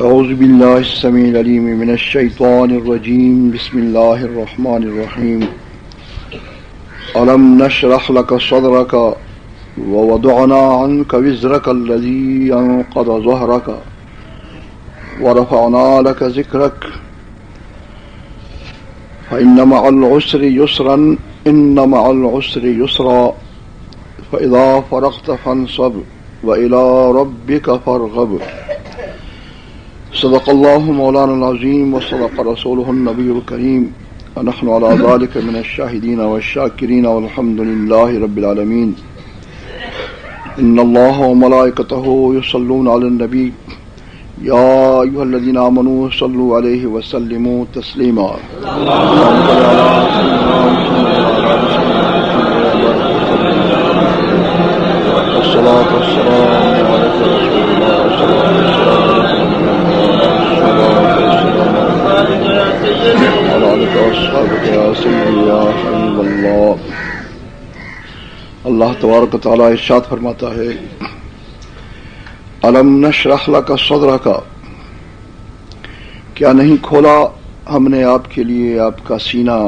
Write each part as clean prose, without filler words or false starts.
اعوذ باللہ السمیع العلیم من الشیطان الرجیم بسم اللہ الرحمن الرحیم الم نشرح لك صدرك ووضعنا عنك وزرك الذي انقض ظهرك ورفعنا لك ذكرك فإن مع العسر يسرا إن مع العسر يسرا فإذا فرغت فانصب وإلى ربك فارغب صدق الله مولانا العظيم وصدق رسوله النبي الكريم ونحن على ذلك من الشاهدين والشاكرين والحمد لله رب العالمين إن الله وملائكته يصلون على النبي يا أيها الذين آمنوا صلوا عليه وسلموا تسليما والصلاة والسلام على رسول الله صلى الله عليه وسلم اللہ تبارک و تعالی ارشاد فرماتا ہے الم نشرح لک صدرک، کیا نہیں کھولا ہم نے آپ کے لیے آپ کا سینہ،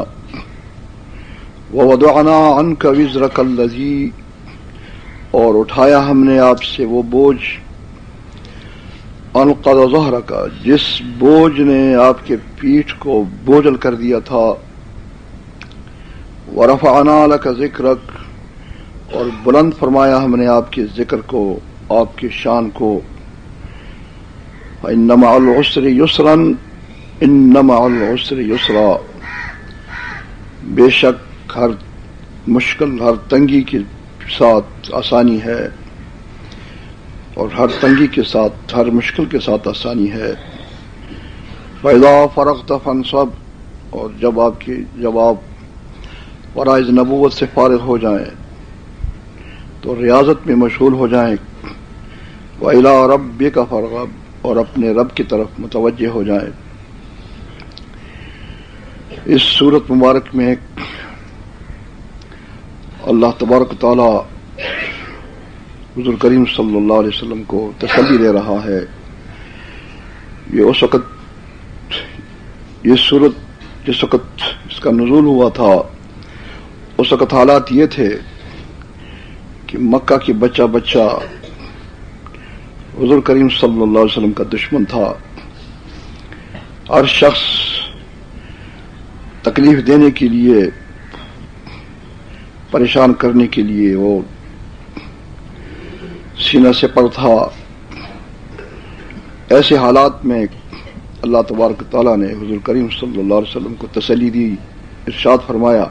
ووضعنا عنک وزرک الذی، اور اٹھایا ہم نے آپ سے وہ بوجھ، انقض ظہرک، جس بوجھ نے آپ کے پیٹھ کو بوجھل کر دیا تھا، ورفعنا لک ذکرک، اور بلند فرمایا ہم نے آپ کے ذکر کو، آپ کی شان کو، فإن مع العسر يسرا إن مع العسر يسرا، بے شک ہر مشکل، ہر تنگی کے ساتھ آسانی ہے، اور ہر تنگی کے ساتھ، ہر مشکل کے ساتھ آسانی ہے۔ فإذا فرغت فانصب، اور جب آپ فرائض نبوت سے فارغ ہو جائیں تو ریاضت میں مشغول ہو جائیں، وإلی ربک فارغب، اور اپنے رب کی طرف متوجہ ہو جائیں۔ اس سورت مبارک میں اللہ تبارک و تعالی حضور کریم صلی اللہ علیہ وسلم کو تسلی دے رہا ہے۔ یہ اس وقت، یہ سورت جس وقت اس کا نزول ہوا تھا، اس وقت حالات یہ تھے کہ مکہ کی بچہ حضور کریم صلی اللہ علیہ وسلم کا دشمن تھا۔ ہر شخص تکلیف دینے کے لیے، پریشان کرنے کے لیے وہ سینہ سے پر تھا۔ ایسے حالات میں اللہ تبارک تعالیٰ نے حضور کریم صلی اللہ علیہ وسلم کو تسلی دی، ارشاد فرمایا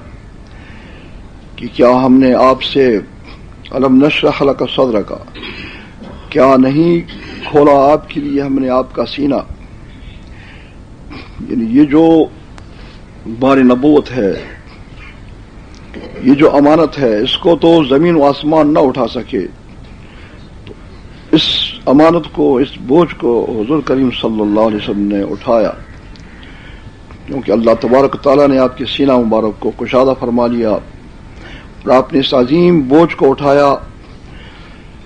کہ کیا ہم نے آپ سے الم نشرح لک صدرک، کیا نہیں کھولا آپ کے لیے ہم نے آپ کا سینہ، یعنی یہ جو بار نبوت ہے، یہ جو امانت ہے، اس کو تو زمین و آسمان نہ اٹھا سکے، تو اس امانت کو، اس بوجھ کو حضور کریم صلی اللہ علیہ وسلم نے اٹھایا، کیونکہ اللہ تبارک تعالیٰ نے آپ کے سینہ مبارک کو کشادہ فرما لیا، اور آپ نے اس عظیم بوجھ کو اٹھایا۔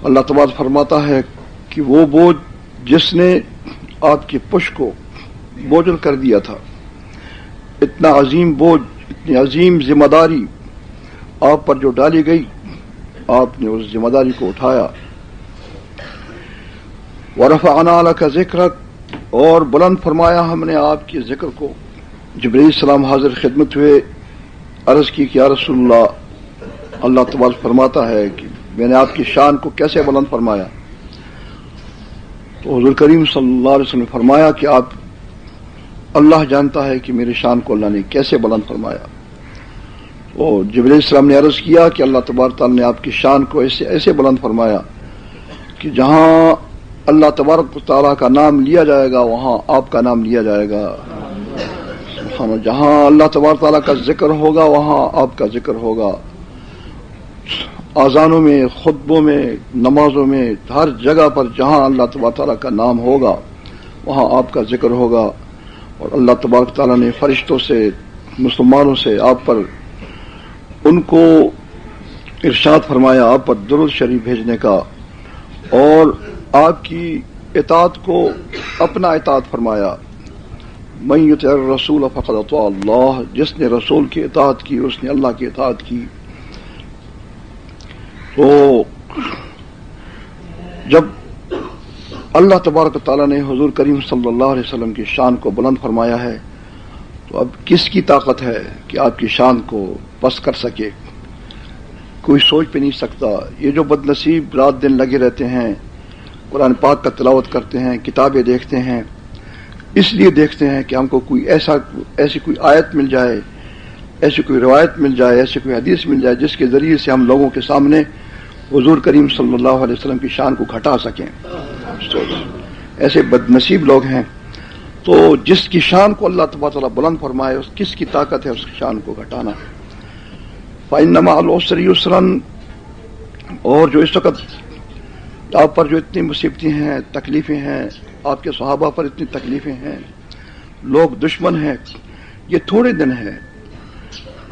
اللہ تبارک فرماتا ہے کہ وہ بوجھ جس نے آپ کی پشت کو بوجھل کر دیا تھا، اتنا عظیم بوجھ، اتنی عظیم ذمہ داری آپ پر جو ڈالی گئی، آپ نے اس ذمہ داری کو اٹھایا۔ ورفعنا لک ذکرک، اور بلند فرمایا ہم نے آپ کے ذکر کو۔ جبرائیل السلام حاضر خدمت ہوئے، عرض کی کہ یا رسول اللہ، اللہ تبارک فرماتا ہے کہ میں نے آپ کی شان کو کیسے بلند فرمایا؟ تو حضور کریم صلی اللہ علیہ وسلم نے فرمایا کہ آپ، اللہ جانتا ہے کہ میری شان کو اللہ نے کیسے بلند فرمایا۔ اور جبرائیل السلام نے عرض کیا کہ اللہ تبارک تعالیٰ نے آپ کی شان کو ایسے بلند فرمایا کہ جہاں اللہ تبارک تعالیٰ کا نام لیا جائے گا وہاں آپ کا نام لیا جائے گا، سبحان اللہ، جہاں اللہ تبارک تعالیٰ کا ذکر ہوگا وہاں آپ کا ذکر ہوگا، اذانوں میں، خطبوں میں، نمازوں میں، ہر جگہ پر جہاں اللہ تبارک تعالیٰ کا نام ہوگا وہاں آپ کا ذکر ہوگا۔ اور اللہ تبارک تعالیٰ نے فرشتوں سے، مسلمانوں سے آپ پر، ان کو ارشاد فرمایا آپ پر درود شریف بھیجنے کا، اور آپ کی اطاعت کو اپنا اطاعت فرمایا، من یطع الرسول فقد اطاع اللہ، جس نے رسول کی اطاعت کی اس نے اللہ کی اطاعت کی۔ تو جب اللہ تبارک و تعالیٰ نے حضور کریم صلی اللہ علیہ وسلم کی شان کو بلند فرمایا ہے تو اب کس کی طاقت ہے کہ آپ کی شان کو پست کر سکے؟ کوئی سوچ بھی نہیں سکتا۔ یہ جو بد نصیب رات دن لگے رہتے ہیں، قرآن پاک کا تلاوت کرتے ہیں، کتابیں دیکھتے ہیں، اس لیے دیکھتے ہیں کہ ہم کو کوئی ایسی کوئی آیت مل جائے، ایسی کوئی روایت مل جائے، ایسی کوئی حدیث مل جائے جس کے ذریعے سے ہم لوگوں کے سامنے حضور کریم صلی اللہ علیہ وسلم کی شان کو گھٹا سکیں۔ ایسے بد نصیب لوگ ہیں۔ تو جس کی شان کو اللہ تبارک تعالیٰ بلند فرمائے، اس کس کی طاقت ہے اس کی شان کو گھٹانا؟ فإن مع العسر یسرا، اور جو اس وقت آپ پر جو اتنی مصیبتیں ہیں، تکلیفیں ہیں، آپ کے صحابہ پر اتنی تکلیفیں ہیں، لوگ دشمن ہیں، یہ تھوڑے دن ہیں،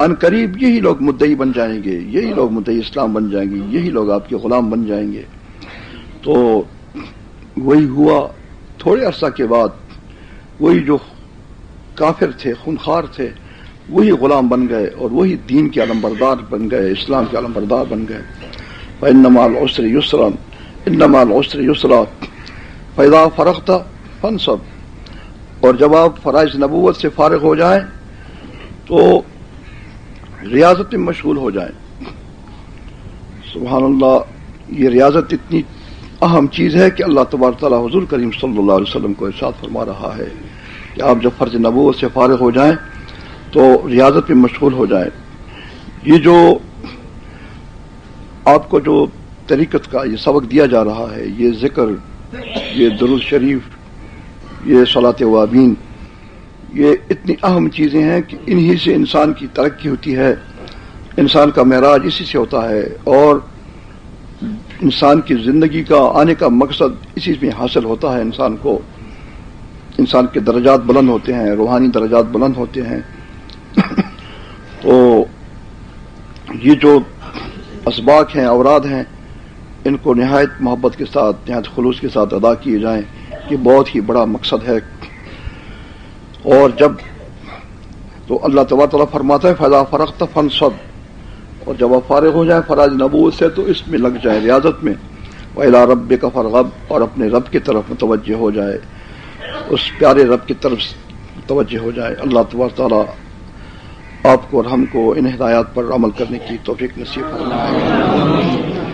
ان قریب یہی لوگ مدعی بن جائیں گے، یہی لوگ مدعی اسلام بن جائیں گے، یہی لوگ آپ کے غلام بن جائیں گے۔ تو وہی ہوا، تھوڑے عرصہ کے بعد وہی جو کافر تھے، خونخوار تھے، وہی غلام بن گئے اور وہی دین کے علمبردار بن گئے، اسلام کے علمبردار بن گئے۔ فإن مع العسر یسرا ان مع العسر یسرا فإذا فرغت فانصب، اور جب آپ فرائض نبوت سے فارغ ہو جائیں تو ریاضت میں مشغول ہو جائیں۔ سبحان اللہ، یہ ریاضت اتنی اہم چیز ہے کہ اللہ تبارک تعالیٰ حضور کریم صلی اللہ علیہ وسلم کو ارشاد فرما رہا ہے کہ آپ جب فرض نبوت سے فارغ ہو جائیں تو ریاضت میں مشغول ہو جائیں۔ یہ جو آپ کو جو طریقت کا یہ سبق دیا جا رہا ہے، یہ ذکر، یہ درود شریف، یہ صلاۃ اوابین، یہ اتنی اہم چیزیں ہیں کہ انہی سے انسان کی ترقی ہوتی ہے، انسان کا معراج اسی سے ہوتا ہے، اور انسان کی زندگی کا آنے کا مقصد اسی میں حاصل ہوتا ہے۔ انسان کو، انسان کے درجات بلند ہوتے ہیں، روحانی درجات بلند ہوتے ہیں۔ تو یہ جو اسباق ہیں، اوراد ہیں، ان کو نہایت محبت کے ساتھ، نہایت خلوص کے ساتھ ادا کیے جائیں، یہ بہت ہی بڑا مقصد ہے۔ اور جب تو اللہ تبارک تعالیٰ فرماتا ہے فَإِذَا فَرَغْتَ فَانصَبْ، اور جب آپ فارغ ہو جائیں فرائض نبوت سے تو اس میں لگ جائیں، ریاضت میں۔ وَإِلَىٰ رَبِّكَ فَارْغَب، اور اپنے رب کی طرف متوجہ ہو جائے، اس پیارے رب کی طرف متوجہ ہو جائے۔ اللہ تبارک تعالیٰ آپ کو اور ہم کو ان ہدایات پر عمل کرنے کی توفیق نصیب فرمائے۔